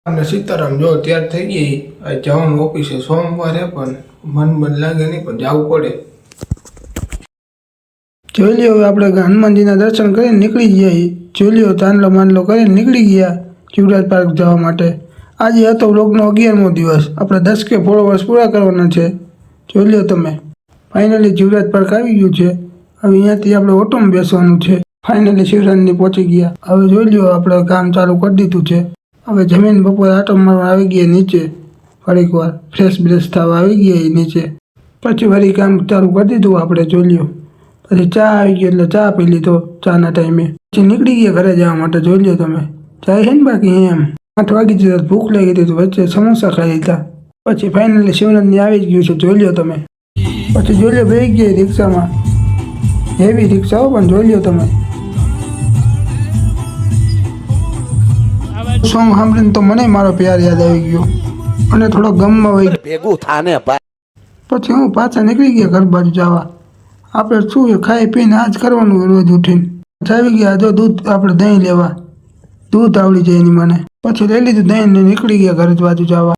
અને સીતારામ જો તૈયાર થઈ ગઈ જવાનું ઓફિસે સોમવારે પણ મન લાગે નહીં પણ જવું પડે। જોઈ લ્યો હવે આપણે હનુમાનજીના દર્શન કરીને નીકળી ગયા। જોઈ લ્યો ચાંદલો માંડલો કરીને નીકળી ગયા જીવરાજ પાર્ક જવા માટે। આજે હતો વ્લોગનો 11મો દિવસ। આપણે 10K ફોલોવર્સ પૂરા કરવાના છે। જોઈ લ્યો તમે ફાઇનલી જીવરાજ પાર્ક આવી ગયું છે। હવે અહીંયાથી આપણે ઓટોમાં બેસવાનું છે। ફાઇનલી શિવરાજની પહોંચી ગયા। હવે જોઈ લ્યો આપણે કામ ચાલુ કરી દીધું છે। હવે જમીન બપોરે આટો મારવા આવી ગયા નીચે, ઘડીક વાર ફ્રેશ બ્રેશ થવા આવી ગયા નીચે। પછી વળી કામ ચાલુ કરી દીધું આપણે। જોઈ લ્યો પછી ચા આવી ગયો એટલે ચા પી લીધો ચાના ટાઈમે। પછી નીકળી ગયા ઘરે જવા માટે। જોઈ લ્યો તમે જાય છે ને બાકી એમ 8 વાગી જતા ભૂખ લાગી હતી તો વચ્ચે સમોસા ખાઈ લીધા। પછી ફાઇનલી શિવરાજની આવી જ ગયું છે। જોઈ લ્યો તમે પછી જોઈ લ્યો બેસી ગયા રિક્ષામાં, હેવી રિક્ષાઓ પણ જોઈ લ્યો તમે। સોંગ સાંભળીને તો મને મારો પ્યાર યાદ આવી ગયો અને થોડો ગમમાં વહી ભેગું થાને ભાઈ। પછી હું પાછા નીકળી ગયા ઘર બાજુ જવા। આપણે શું ખાઈ પીને આજ કરવાનું રોજ ઉઠીને આવી ગયા। જો દૂધ આપણે દહીં લેવા, દૂધ આવડી જાય એની મને। પછી લઈ લીધું દહીં ને નીકળી ગયા ઘર બાજુ જવા।